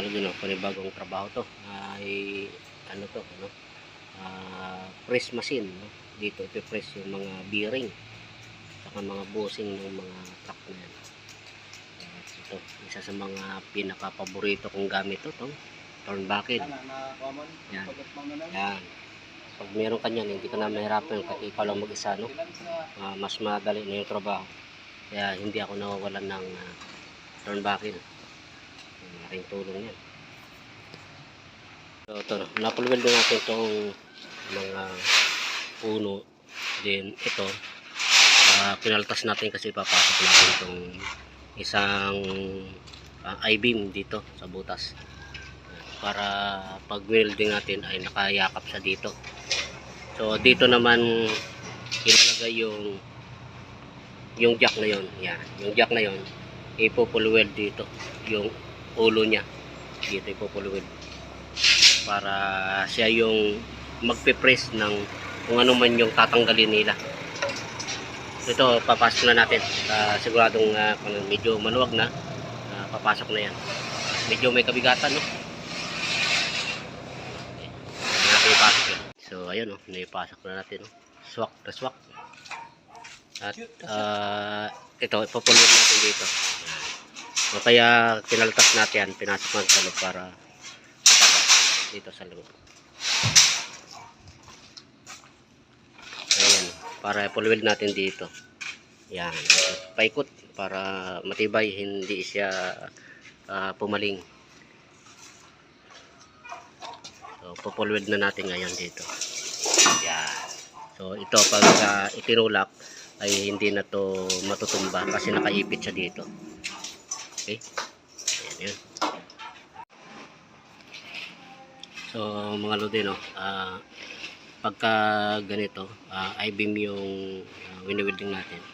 mga lodi, no, panibagong trabaho to. Ay ano to, no? Press machine, no? Dito ipipress yung mga bearing saka mga bushing ng mga truck na yan. Ito, isa sa mga pinaka-paborito kong gamit to, turnbuckle. Yan. Yan. Pag meron ka niyan, hindi ka na mahirapan kasi ikaw lang mag-isa, no? Mas madali na yung trabaho. Kaya hindi ako nawawalan ng turnbuckle. Malaking tulong yan. So ito, napulweld na natin itong mga puno. Then ito, pinaltas natin kasi papasok natin itong isang I-beam dito sa butas. Para pag welding natin ay nakayakap siya dito. So dito naman ilalagay yung jack na yon. Yan, yung jack na yon ipopulweld dito yung ulo niya. Dito ipopulweld para siya yung magpe-press ng kung ano man yung tatanggalin nila. Ito papasok na natin. Siguradong medyo maluwag na, papasok na yan. Medyo may kabigatan, no? Ipasok yan. So ayun, no, naipasok na natin, no? Swak na swak. At ito ipopulweld natin dito. So kaya kinaltas natin, pinasok natin sa loob para dito sa loob. Ayan, para ipulweld natin dito. Yan, paikot para matibay, hindi siya pumaling. So pupulweld na natin ngayon dito. Yan. So ito pag itinulak ay hindi na to matutumba kasi nakaipit siya dito. Okay? Ayan, yun. So mga lodi, no, pagka ganito, I-beam yung wini-welding natin.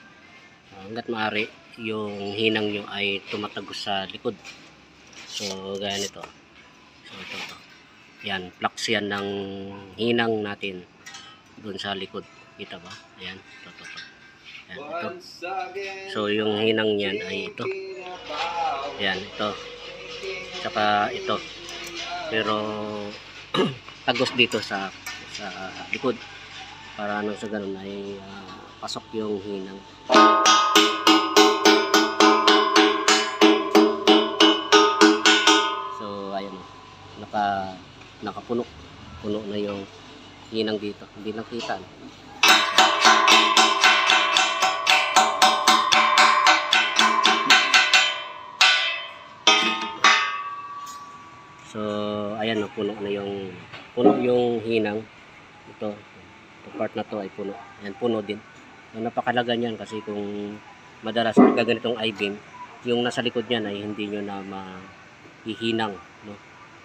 Hanggat maaari yung hinang nyo ay tumatagos sa likod. So ganito. So ito. Yan, flux yan ng hinang natin doon sa likod. Kita ba? Ayan, ito. Ayan, ito. So yung hinang niyan ay ito. Ayan, ito. Saka ito. Pero tagos dito sa likod para nang sa ganun ay pasok yung hinang. So ayun, nakapuno na yung hinang dito, hindi lang kita. So ayan, puno yung hinang. Ito part na to ay puno. Ayan, puno din. So, napakalaga niyan kasi kung madalas pag ganitong I-beam, yung nasa likod niyan ay hindi nyo na mahihinang, no?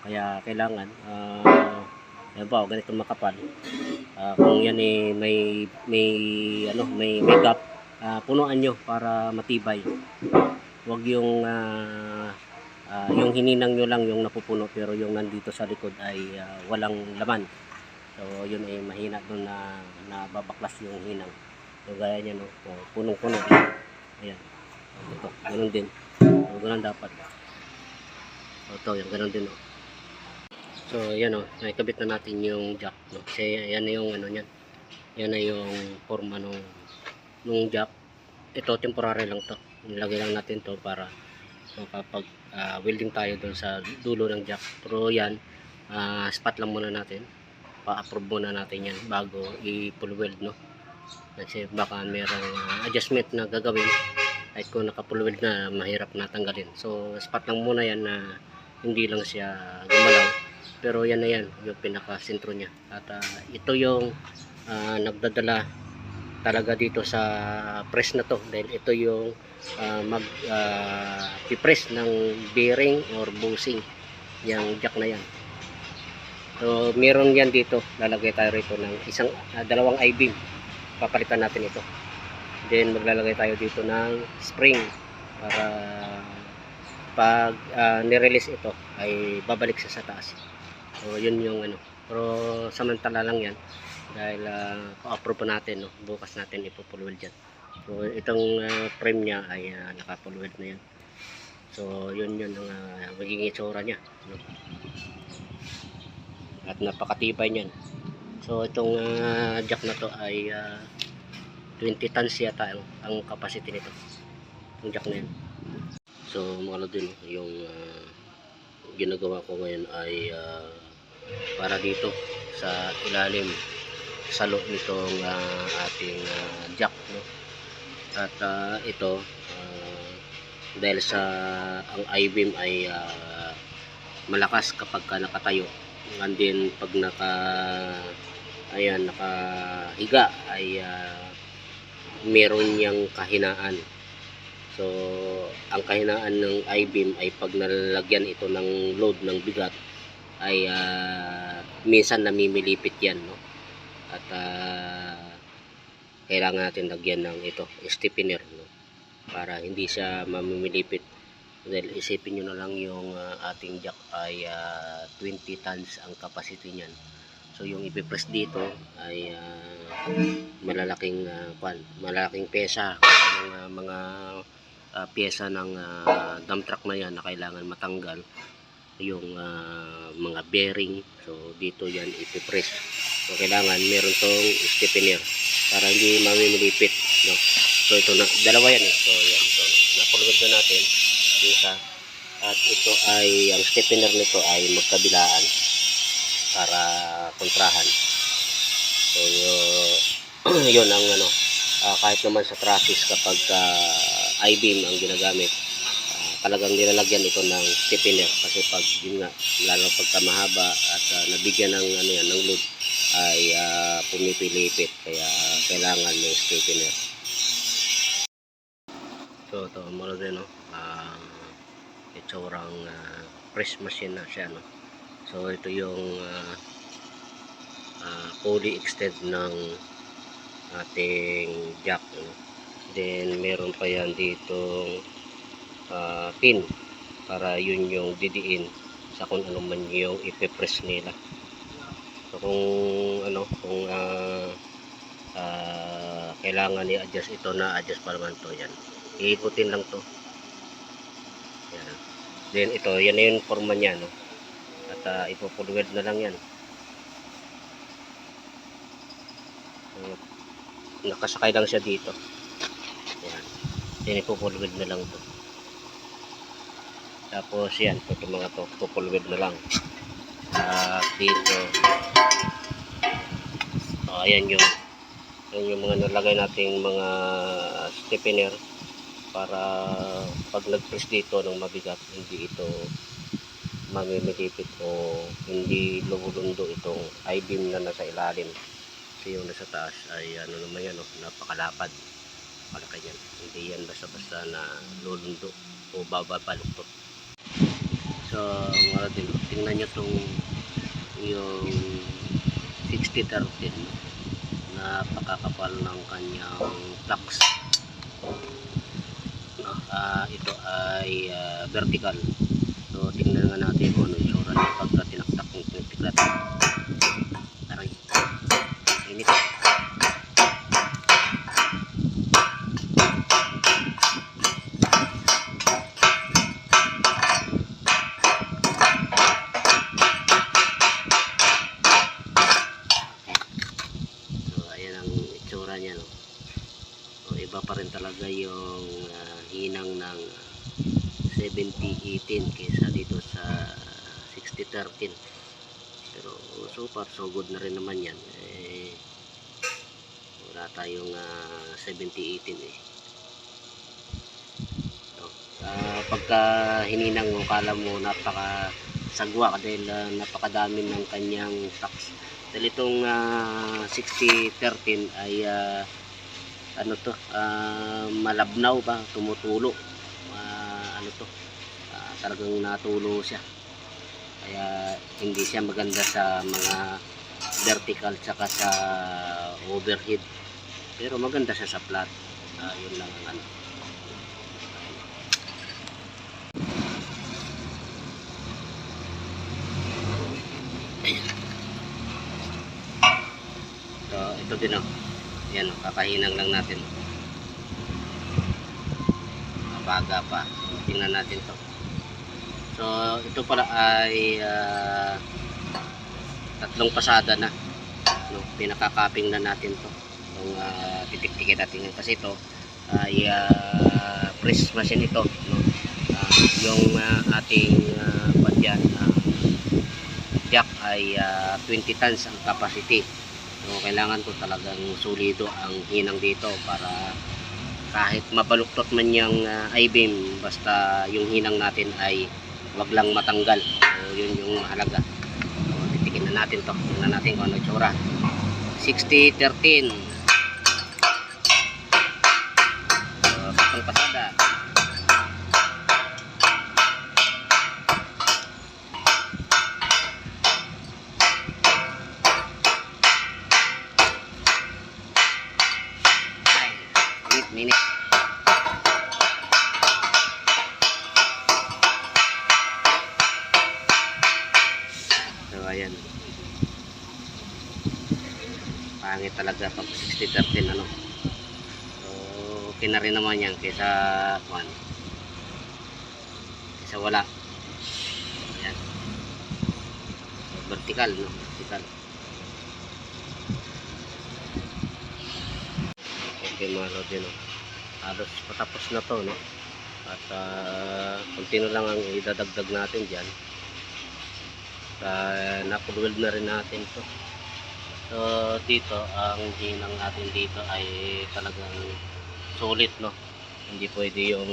Kaya kailangan yan ba, ganito makapal. Kung yan eh, may gap, punuan nyo para matibay. Huwag yung hininang nyo lang yung napupuno pero yung nandito sa likod ay walang laman. So yun ay mahina doon na babaklas yung hinang. So gaya niya, no, punong-puno. Ayan. Ito, ganun din. So ganun dapat. So ito, yung ganun din, no. So yan, no, nakikabit na natin yung jack, no. Kasi yan na yung ano niyan. Yan na yung forma nung jack. Ito temporary lang to. Nilagay lang natin to para kapag welding tayo doon sa dulo ng jack. Pero yan, spot lang muna natin. Pa-approve muna natin yan bago i-full-weld, no? Kasi baka merong adjustment na gagawin kahit kung naka-full-weld na mahirap na tanggalin. So spot lang muna yan na hindi lang siya gumalaw, pero yan na yan yung pinaka-sentro nya. At ito yung nagdadala talaga dito sa press na to, dahil ito yung pipress ng bearing or bushing yung jack na yan. So meron yan dito, lalagay tayo rito ng dalawang I-beam, papalitan natin ito. Then maglalagay tayo dito ng spring para pag nirelease ito ay babalik sa taas. So yun yung ano, pero samantala lang yan dahil pa-approve natin, no? Bukas natin ipupulweld yan. So itong frame nya ay naka-full weld na yan. So yun ang magiging itsura niya, no? At napakatibay niyan. So itong jack na to ay 20 tons yata ang capacity nito, yung jack na yan. So mga din, yung ginagawa ko ngayon ay para dito sa ilalim salo nitong ating jack, no? At ito dahil sa ang I-beam ay malakas kapag nakatayo, and then pag nakahiga ay meron niyang kahinaan. So ang kahinaan ng I-beam ay pag nalalagyan ito ng load ng bigat ay minsan namimilipit yan, no? At kailangan natin lagyan ng ito stiffener, no? Para hindi siya mamimilipit. Dahil isipin nyo na lang yung ating jack ay 20 tons ang capacity niyan. So yung ipipress dito ay malaking pesa ng mga pyesa ng dump truck na yan na kailangan matanggal, yung mga bearing. So dito yan ipipress. So kailangan meron tong stiffener para hindi mamimilipit, no? So ito na, dalawa yan eh. So yan, ito napulgod na natin isa, at ito ay ang stiffener nito ay magkabilaan para kontrahan. So yun ang kahit naman sa traffic kapag I-beam ang ginagamit, talagang nilalagyan ito ng stiffener kasi pag yun nga, lalo pagka mahaba at nabigyan ng ng load ay pumipilipit, kaya kailangan may stiffener. So ito muna din, no? Itsurang press machine na siya, no? So ito yung fully extend ng ating jack, no? Then meron pa yan dito pin para yun yung didiin sa kung ano man yung ipipress nila. So kung kailangan i-adjust ito, na adjust pa naman to, yan iikutin lang to, yan. Then ito, yan na yung forma niya, no? At ipupulwed na lang yan. Nakasakay lang siya dito, yan. Then ipupulwed na lang to. Tapos yan, ito mga to, pupulwed na lang. Dito ayan yung mga nalagay nating mga stiffener para pag nag-press dito ng mabigat, hindi ito mamimilipit o hindi lumulundo itong I-beam na nasa ilalim. Kasi yung nasa taas ay naman yan, napakalapad, malaki yan, hindi yan basta-basta na lulundo o babaluktot. So mga din, tingnan nyo itong yung 60-13, napakakapal ng kanyang flux. Ito ay vertical. So tingnan nga natin kung ano yung sura niya pagka tinaktak ng pinipiklat. Aray, init. Niya, no? So iba pa rin talaga yung hinang ng 70-18 kaysa dito sa 60-13, pero so far so good na rin naman yan. Wala tayong 70-18 eh. So, pagka hininang mo, kala mo napaka sagwa dahil napakadami ng kanyang tax. Dahil itong 60-13 ay malabnaw ba, tumutulo, talagang natulo siya, kaya hindi siya maganda sa mga vertical tsaka sa overhead, pero maganda siya sa flat. Yun lang ang So ito din, yan, kakahinang lang natin, mabaga pa. So tingnan natin to. So ito pala ay tatlong pasada na, no? Pinakakaping na natin to itong titik-tikin natin kasi ito ay press machine ito, no? Yung ating badyan jack ay 20 tons ang capacity, so kailangan ko talagang solido ang hinang dito para kahit mabaluktot man yung I-beam, basta yung hinang natin ay wag lang matanggal. So yun yung mahalaga. So titikin na natin to, tingnan natin kung ano itsura. 60-13, so tatlong pasada. Minute. So ayan, pangit talaga pag 60-13 ano. So okay na rin naman yan kaysa wala. Ayan. So, vertical, no? Vertical. Okay mga lodi, no? Halos patapos na to, no? At konti na lang ang idadagdag natin dyan. Napulweld na rin natin to. So dito ang hinang natin dito ay talagang solid, no? Hindi pwede yung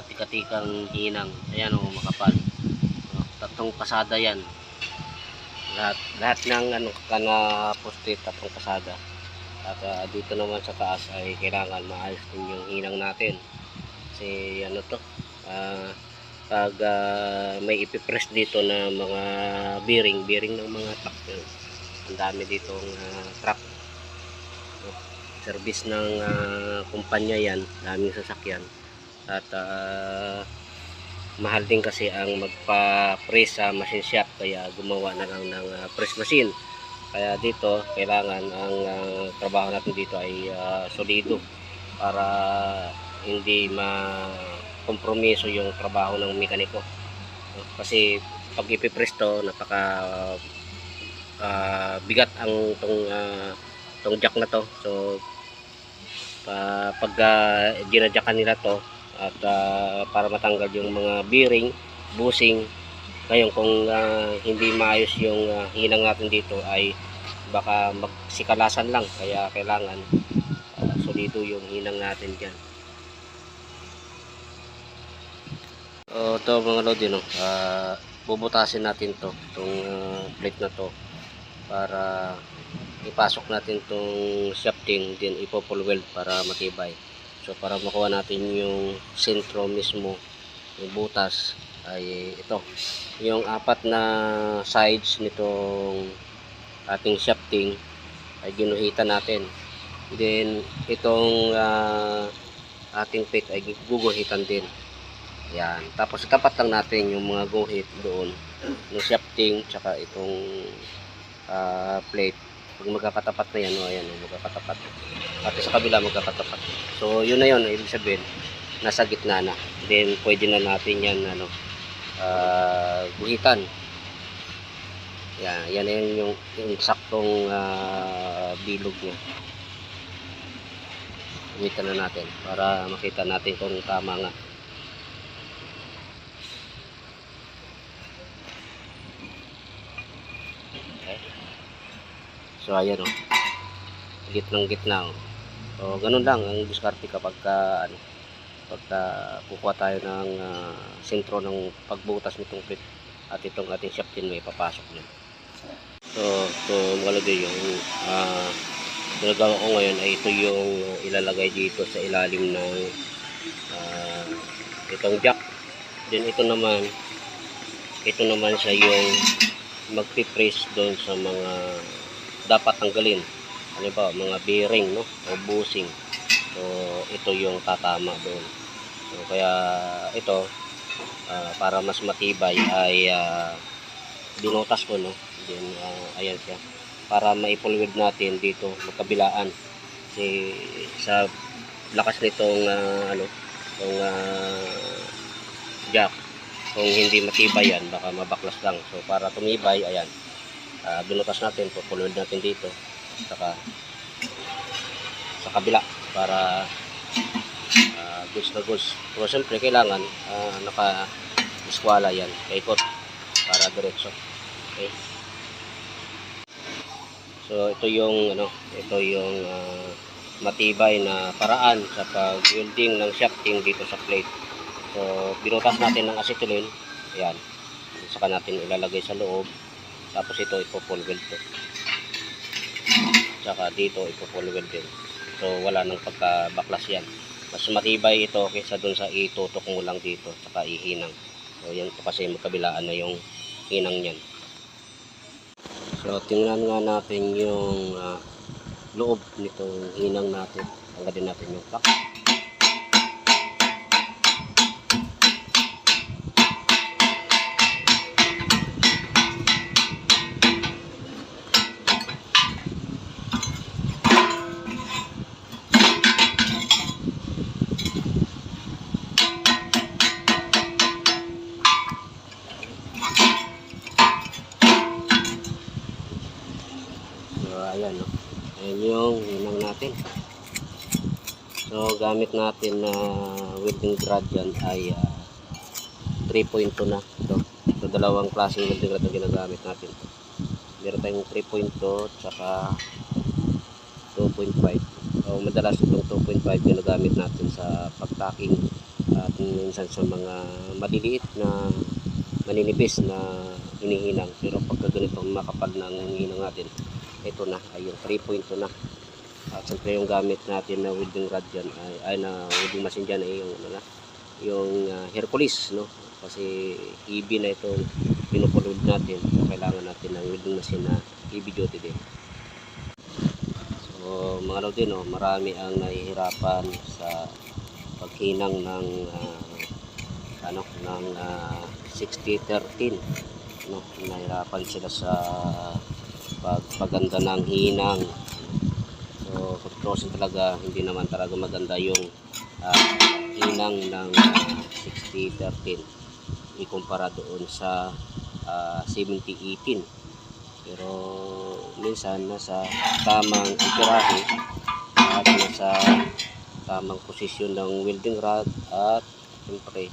tika-tikang hinang. Ayan, oh, makapal. So, tatlong pasada yan. Lahat ng poste, tatlong pasada. At dito naman sa taas ay kailangan maayos din yung hinang natin. Kasi ano to, pag may ipipress dito na mga bearing ng mga truck, ang dami ditong truck, service ng kumpanya yan, daming sasakyan. At mahal din kasi ang magpa-press sa machine shop, kaya gumawa na lang ng press machine. Kaya dito kailangan ang trabaho natin dito ay solido para hindi kompromiso yung trabaho ng mekaniko. Kasi pag ipipress to, napaka bigat ang tong jack na to. So pag ginadyakan nila to at para matanggal yung mga bearing, bushing, ngayon kung hindi maayos yung hinang natin dito ay baka magsikalasan lang, kaya kailangan solido yung hinang natin dyan. So ito mga lodi, no? Bubutasin natin to, itong plate na to, para ipasok natin itong shafting, din ipo-full weld para matibay. So para makuha natin yung sentro mismo, yung butas, ay ito. Yung apat na sides nitong ating shafting ay ginuhitan natin. Then itong ating plate ay guguhitan din. Yan. Tapos tapat lang natin yung mga guhit doon ng shafting tsaka itong plate. Pag magkakatapat na yan, ayan, magkakatapat. At sa kabila magkakatapat. So yun na yun, ibig sabihin nasa gitna na. Then pwede na natin yan guhitan. Yan na yung saktong bilog niya. Guhitan na natin para makita natin kung tama nga. So ayan, oh, gitnang-gitna, oh. So ganun lang ang diskarte kapag pagka kukuha tayo ng sentro ng pagbutas nitong plate at itong ating shafting may papasok niya. So mga lodi, yung ginagawa ko ngayon ay ito yung ilalagay dito sa ilalim ng itong jack. Then ito naman siya yung magpipress doon sa mga dapat tanggalin, ano ba, mga bearing, no, o bushing. So ito yung tatama doon. So kaya ito para mas matibay ay binutas ko, no. Then ayan siya para maipulwid natin dito magkabilaan. Kasi sa lakas nitong itong jack. Kung hindi matibay yan, baka mabaklas lang. So para tumibay, ayan, binutas natin, pupulwid natin dito saka sa kabila para goods na goods. Pero siyempre kailangan naka-eskwala yan, kaikot para diretso. Okay. So ito yung matibay na paraan sa pag-welding ng shafting dito sa plate. So binutas natin ng acetylene, ayan, saka natin ilalagay sa loob, tapos ito ipo-full weld to, saka dito ipo-full weld din. So wala nang pagkabaklas yan, mas matibay ito kaysa dun sa itutok mo lang dito saka ihinang. So yan to kasi magkabilaan na yung hinang nyan. So tingnan nga natin yung loob nitong hinang natin. Tanggalin natin yung plug. Ayan, no? Ayan yung hinang natin. So gamit natin na welding rod dyan ay 3.2 na ito. So dalawang klaseng welding rod ang ginagamit natin. Meron tayong 3.2 saka 2.5. So madalas itong 2.5 ginagamit natin sa pagtacking at minsan sa mga maliliit na maninipis na hinihinang. Pero pagka ganitong makapal na ang hinang natin, ito na ay yung 3.2 na. At siyempre yung gamit natin na welding rod dyan ay na welding machine dyan ay yung Hercules, no? Kasi heavy na itong pinupulod natin, so kailangan natin ng welding machine na heavy duty din. So mga lodi, no, marami ang nahihirapan sa paghinang ng 60-13, no? Nahihirapan sila sa pagpaganda ng hinang. So kung talaga hindi naman talaga maganda yung hinang ng 60-13 ikumpara doon sa 70-18. Pero minsan nasa tamang amperahe at nasa tamang posisyon ng welding rod at siyempre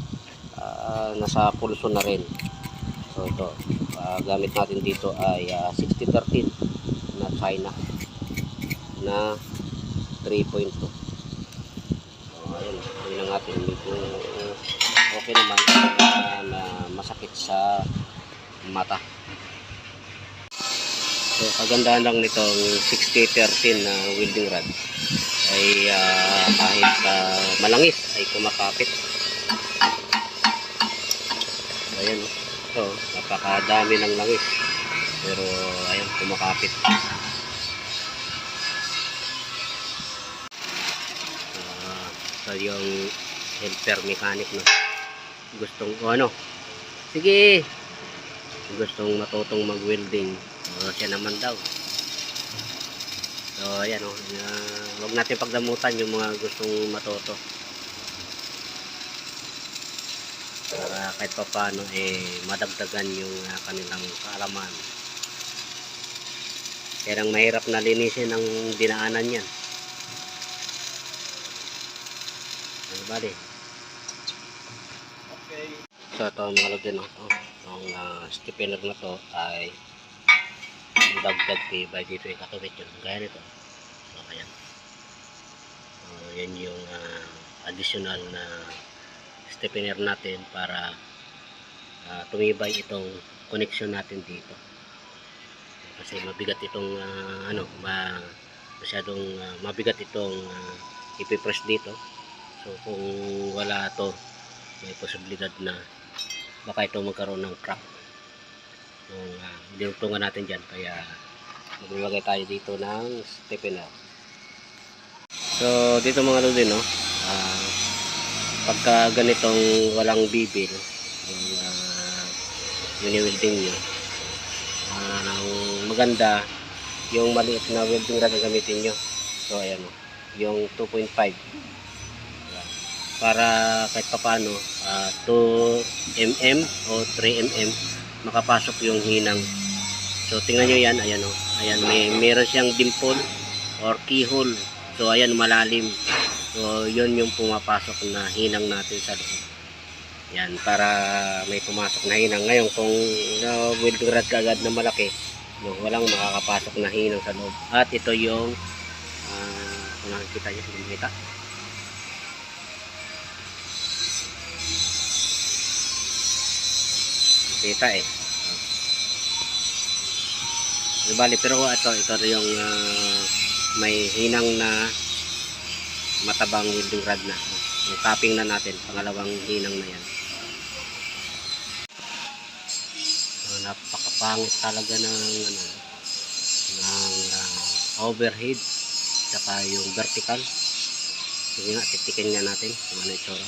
nasa pulso na rin. So ito, gamit natin dito ay 60-13 na China na 3.2. So ayun, tingnan natin kung okay naman na masakit sa mata. So kagandahan lang nitong 60-13 na welding rod ay kahit malangis ay kumakapit. So ayan, so napakadami ng langis pero ayun, kumakapit. So yung helper mechanic, no, gustong sige, gustong matutong mag welding, so siya naman daw. So ayan, wag natin pagdamutan yung mga gustong matuto para kahit pa paano madagdagan yung kanilang kaalaman. Kaya lang mahirap na linisin ang dinaanan yan. Bali. Okay. So ito mga lagyan, ang stiffener na to ay dagdag tibay dito yung kakabit yun. Gaya nito. So ayan. So yan yung additional na stiffener natin para tumibay itong connection natin dito. Kasi mabigat itong masyadong mabigat itong ipipress dito. So kung wala to, may posibilidad na baka ito magkaroon ng crack nung dinugtungan natin dyan. Kaya maglagay tayo dito ng stiffener. So dito mga lodi, no, pagka ganitong walang bibil yung welding nyo, maganda yung maliit na welding rod na gamitin nyo. So ayan, yung 2.5 para kahit pa paano mm o 3 mm makapasok yung hinang. So tingnan nyo yan, ayan o, ayan, meron siyang dimple or keyhole. So ayan, malalim. So yun yung pumapasok na hinang natin sa loob. Yan, para may pumasok na hinang. Ngayon kung welding rod kaagad na malaki, no, walang makakapasok na hinang sa loob. At ito yung kung nakikita nyo, lumita. Kita eh. Bali, pero ito yung may hinang na matabang welding rod na. Yung tapping na natin, pangalawang hinang na yan. So, napakapangit talaga ng overhead saka yung vertical. Sige nga, titikin nga natin kung ano itsura.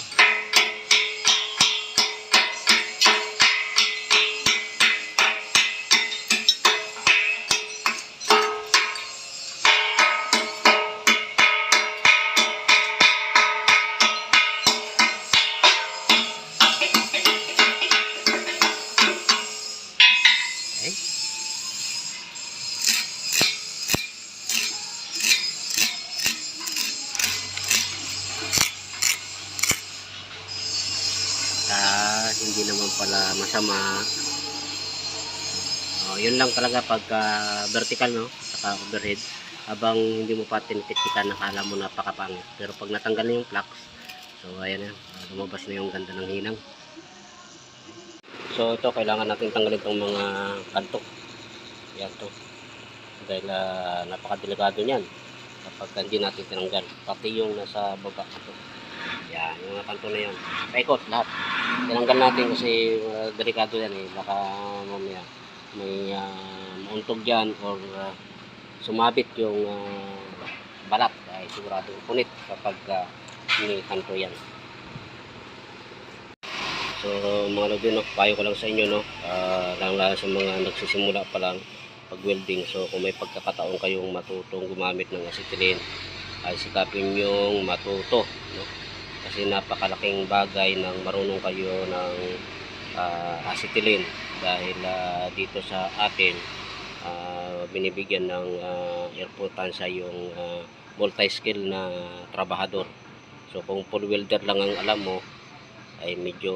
Hindi naman pala masama. Yun lang talaga pagka vertical, no, saka overhead, habang hindi mo pa tinititikan, nakala mo napakapangit. Pero pag natanggal na yung flux, so ayan na, lumabas na yung ganda ng hinang. So ito, kailangan natin tanggalin itong mga kanto. Yan to, dahil napakadelikado niyan kapag hindi natin tinanggal, pati yung nasa baba ito. Yan, yung mga kanto na yan, paikot lahat, tinanggal natin kasi delikado yan eh. Baka mamaya may mauntog dyan or sumabit yung balat, ay siguradong punit kapag may kanto yan. So mga lodi, no, payo ko lang sa inyo, no, lalo sa mga nagsisimula pa lang pag welding. So kung may pagkakataon kayong matutong gumamit ng acetylene, ay sikapin yung matuto, no? Kasi napakalaking bagay nang marunong kayo ng acetylene, dahil dito sa atin binibigyan ng importansya yung multi-skill na trabahador. So kung full welder lang ang alam mo, ay medyo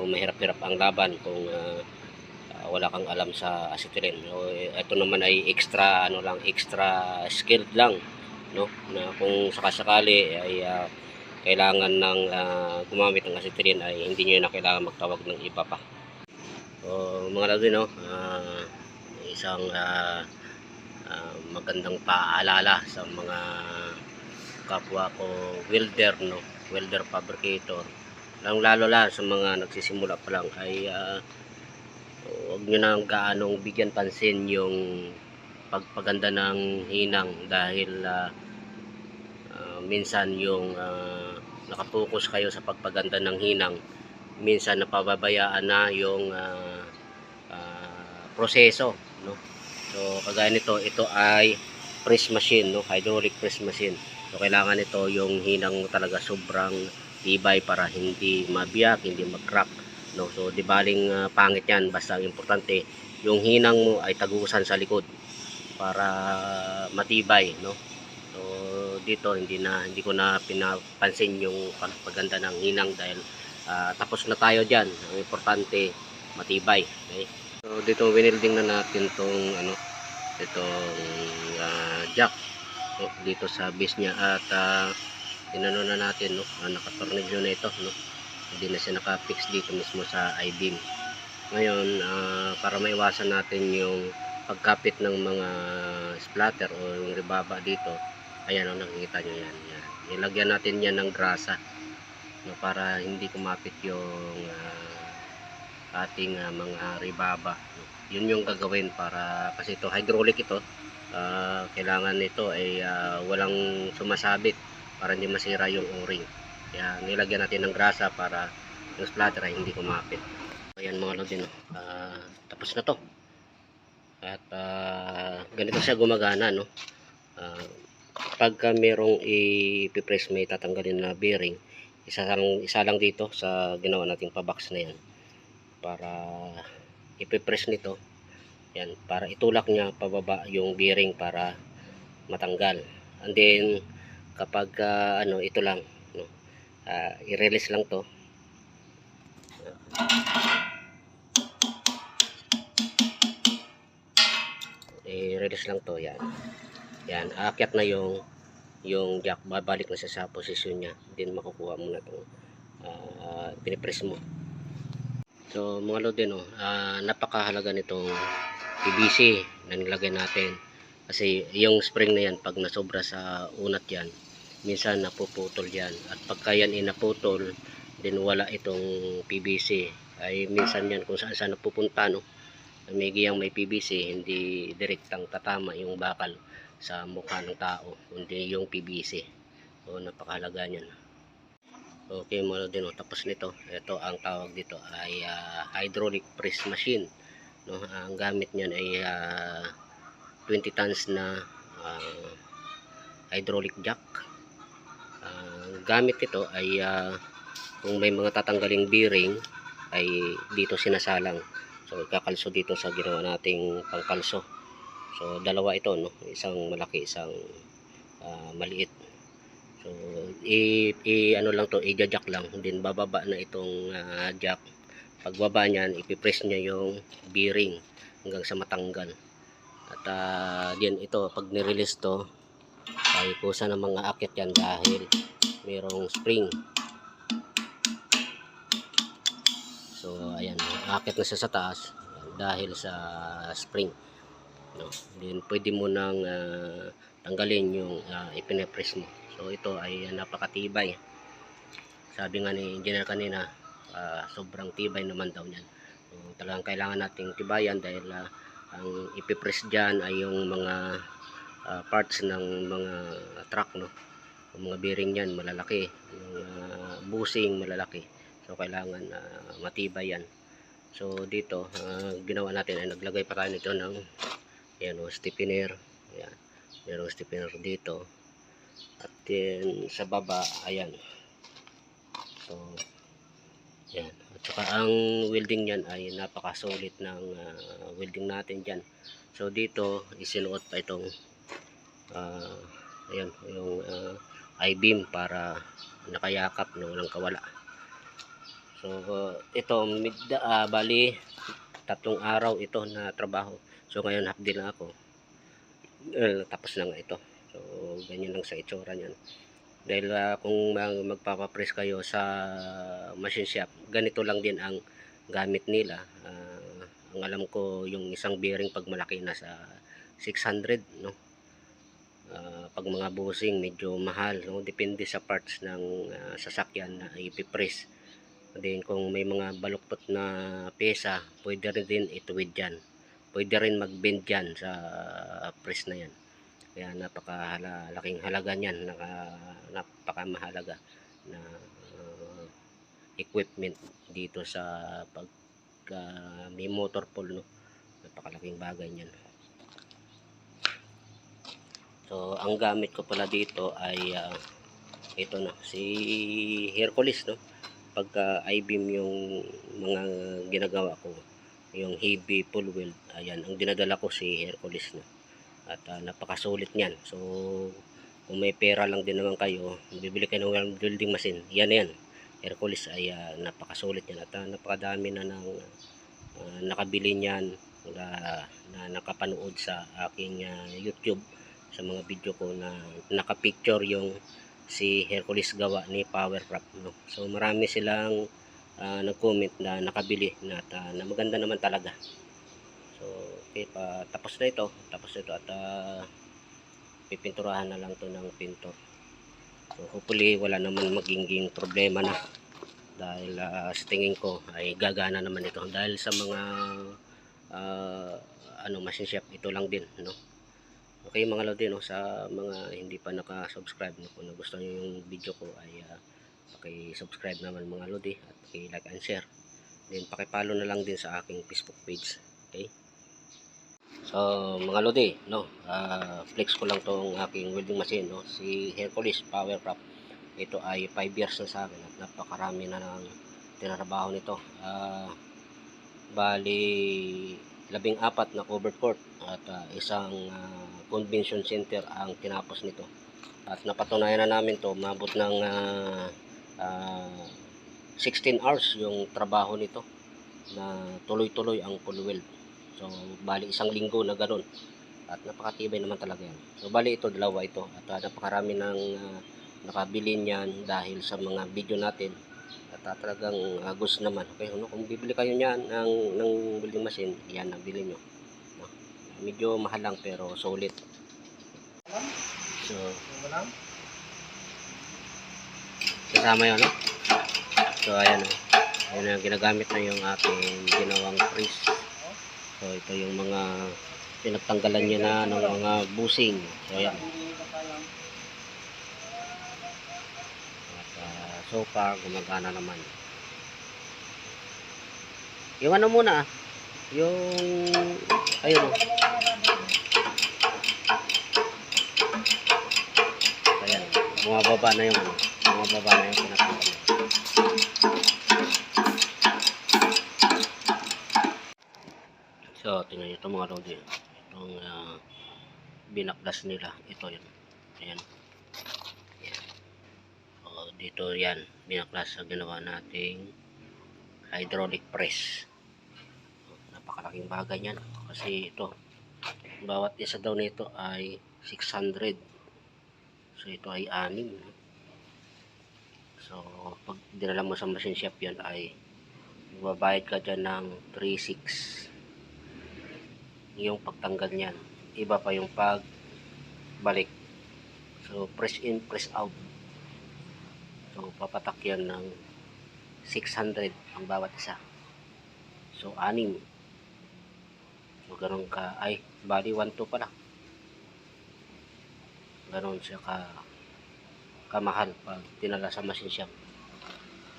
mahirap-hirap ang laban kung wala kang alam sa acetylene. So ito naman ay extra extra skilled lang, no, na kung sakasakali ay kailangan ng gumamit ng acetylene, ay hindi nyo na kailangan magtawag ng iba pa. So mga lodi, no, isang magandang paalala sa mga kapwa ko welder, no, welder fabricator, lalo sa mga nagsisimula pa lang, ay huwag nyo nang gaanong bigyan pansin yung pagpaganda ng hinang, dahil minsan yung nakapokus kayo sa pagpaganda ng hinang, minsan napababayaan na yung proseso, no. So kagaya nito, ito ay press machine, no, hydraulic press machine. So kailangan ito yung hinang talaga sobrang tibay para hindi mabiyak, hindi mag-crack, no. So di baling pangit yan, basta ang importante yung hinang mo ay tagusan sa likod para matibay, no. So dito hindi ko na pinapansin yung pagpaganda ng hinang, dahil tapos na tayo diyan. Ang importante matibay, okay? So dito winilding na natin tong itong jack, no, dito sa base niya, at tinano na natin, no, nakatornilyo na ito, no. Hindi na siya naka-fix dito mismo sa I-beam. Ngayon para maiwasan natin yung pagkapit ng mga splatter o yung rebaba dito, ayan, nakikita nyo yan, nilagyan natin yan ng grasa, no, para hindi kumapit yung ating mga rebaba, no. Yun yung gagawin, para kasi ito hydraulic, ito kailangan nito ay walang sumasabit para hindi masira yung o-ring. Kaya nilagyan natin ng grasa para yung splatter ay hindi kumapit. Ayan mga lodi, no, tapos na to, at ganito siya gumagana, no. Pagka merong i-press, may tatanggalin na bearing, isa lang dito sa ginawa nating pa-box na yan. para ipipress nito. Yan, para itulak niya pababa yung bearing para matanggal. And then kapag ano, ito lang, no, i-release lang to. I-release lang to, yan. Yan, aakyat na yung jack, babalik na siya sa posisyon niya. Then makukuha mo na itong pinipress mo. So mga lodi, no, napakahalaga nitong PVC na nilagay natin. Kasi yung spring na yan, pag nasobra sa unat yan, minsan napuputol yan. At pagka yan naputol, din wala itong PVC. Ay minsan yan kung saan saan napupunta, no, may giyang may PVC, hindi direktang tatama yung bakal sa mukha ng tao, kundi yung PVC. So napakahalaga niyan. Okay mga lodi, no, tapos nito, ito ang tawag dito ay hydraulic press machine, no. Ang gamit niyan ay 20 tons na hydraulic jack. Gamit ito ay kung may mga tatanggaling bearing ay dito sinasalang. So ikakalso dito sa ginawa nating pangkalso. So dalawa ito, no, isang malaki, isang maliit. So ano lang to, i-jack lang, din bababa na itong jack. Pagbaba niyan, ipipress niya yung bearing hanggang sa matanggal. At din ito, pag ni-release to ay kusa ng mga akit yan dahil mayroong spring. So ayan, akit na siya sa taas dahil sa spring, no. Then pwede mo nang tanggalin yung ipinapress mo. So ito ay napakatibay. Sabi nga ni engineer kanina, sobrang tibay naman daw niyan. So talagang kailangan nating tibayan dahil ang ipipress dyan ay yung mga parts ng mga truck, no. Yung mga bearing yan malalaki, yung bushing malalaki. So kailangan matibay yan. So dito ginawa natin ay naglagay pa tayo nito ng ayan, stiffener. Ayan, mayroong stiffener dito. At then sa baba, ayan. So ayan. At saka ang welding yan ay napakasulit ng welding natin dyan. So dito isinuot pa itong ayan, yung I-beam para nakayakap, no, walang kawala. So ito bali 3 araw ito na trabaho. So ngayon half day na ako, tapos na nga ito. So ganyan lang sa itsura niyan. Dahil kung magpapapress kayo sa machine shop, ganito lang din ang gamit nila. Ang alam ko yung isang bearing pag malaki na sa 600, no. Pag mga bushing medyo mahal, no, depende sa parts ng sasakyan na ipipress. Then kung may mga baluktot na pyesa, pwede rin din ituwid dyan. Pwede rin mag-bend dyan sa press na yan. Kaya napakalaking halaga niyan, napakamahalaga na equipment dito sa pag may motor pool, no. Napakalaking bagay niyan. So ang gamit ko pala dito ay ito, no, si Hercules, no. Pagka I-beam yung mga ginagawa ko, yung heavy full weld, ayan, ang dinadala ko si Hercules, no. At napakasulit niyan. So kung may pera lang din naman kayo, bibili kayo ng welding machine, yan yan, Hercules ay napakasulit yan. At napakadami na ng nakabili niyan na nakapanood sa aking YouTube, sa mga video ko na nakapicture yung si Hercules gawa ni Powercraft, no. So marami silang nag-comment na nakabili na, na maganda naman talaga. So okay, tapos na ito at pipinturahan na lang to ng pintor. So hopefully wala naman magiging problema na, dahil sa tingin ko ay gagana naman ito dahil sa mga machine shop, ito lang din, no. Okay mga lodi, no, sa mga hindi pa naka-subscribe, no, kung gusto niyo yung video ko ay paki-subscribe naman mga lodi at paki-like and share. Then paki-follow na lang din sa aking Facebook page. Okay? So mga lodi, no, flex ko lang tong aking welding machine, no, si Hercules Powercraft. Ito ay 5 years na sa akin at napakarami na ng tinarabaho nito. Bali 14 na covered court at isang convention center ang tinapos nito. At napatunayan na namin to, mabot ng 16 hours yung trabaho nito na tuloy-tuloy ang full weld. So bali isang linggo na ganun. At napakatibay naman talaga yan. So bali ito, dalawa ito. At napakarami ng nakabili niyan dahil sa mga video natin. At talagang gusto naman. Okay, kung bibili kayo niyan ng welding machine, yan ang bili nyo. No? Medyo mahal lang pero solid. So kasama yun, no? So ayan, ayan ang ginagamit na yung ating ginawang press. So ito yung mga pinagtanggalan niya na ng mga busing. So ayan. At so far gumagana naman. Yung ano muna, yung ayun, ayan, bumababa na yung pinatanggal. So tingnan nyo ito mga lodi, itong binaklas nila, ito yun, ayan. So, dito yan, binaklas sa ginawa nating hydraulic press. Napakalaking bagay yan kasi ito, bawat isa daw nito ay 600. So ito ay 6. So pag dinala mo sa machine shop yan ay magbabayad ka dyan ng 3,600 yung pagtanggal niyan. Iba pa yung pagbalik. So press in, press out. So papatak yan ng 600 ang bawat isa. So 6. So ganun ka, ay bali 1,200 pala. Ganun siya kamahal pag tinala sa machine shop.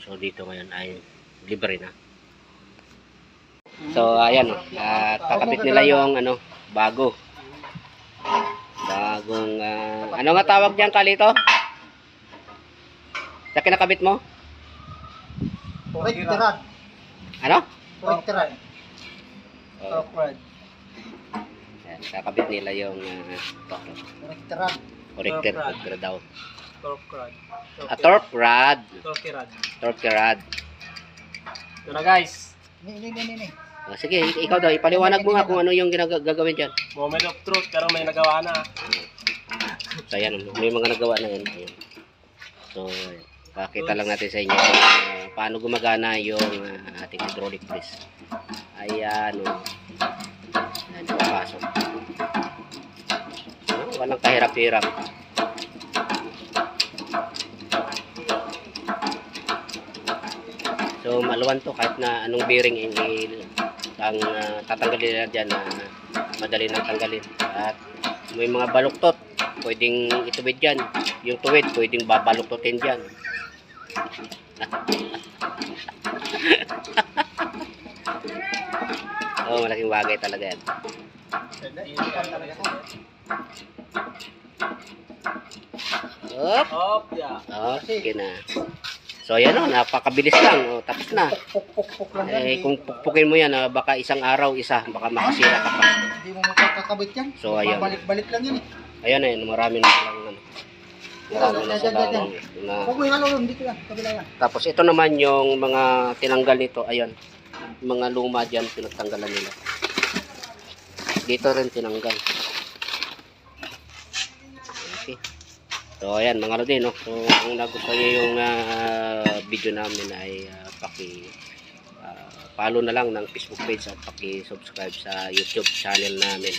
So dito ngayon ay libre na. So ayan, kakabit nila yung bagong ano nga tawag diyan, Kalito? Sa kinakabit mo? Correctorad. Ano? Correctorad. Ayan, kakabit nila yung Correctorad. corrector daw. Correctorad. Torque rod. Correctorad. Torque rod. Ito na guys. Ni. Sige, ikaw daw, ipaliwanag mo nga kung ano yung gagawin dyan. Moment of truth, pero may nagawa na. So ayan, may mga nagawa na yun. Ayan. So, pakita lang natin sa inyo paano gumagana yung ating hydraulic press. Ayan, ayan, pasok. Walang kahirap-hirap. So maluwan to, kahit na anong bearing ang tatanggalin nila dyan, madali nang tanggalin. At may mga baluktot, pwedeng ituwid dyan. Yung tuwid, pwedeng babaluktotin dyan. Oh, malaking bagay talaga yan. Op, yeah. okay na. So ayan, napakabilis lang, tapos na. Kung pukpukin mo yan, baka isang araw baka makasira ka pa. Hindi mo makakabit yan. So ayan, balik-balik lang yan ayan, marami na lang Huwag mo yung halulong dito yan, kabila yan. Tapos ito naman yung mga tinanggal nito, ayan, mga luma dyan, pinagtanggalan nila. Dito rin tinanggal. Okay. So ayan mga lodi, no? So kung nagustuhan niyo yung video namin ay follow na lang ng Facebook page at paki-subscribe sa YouTube channel namin.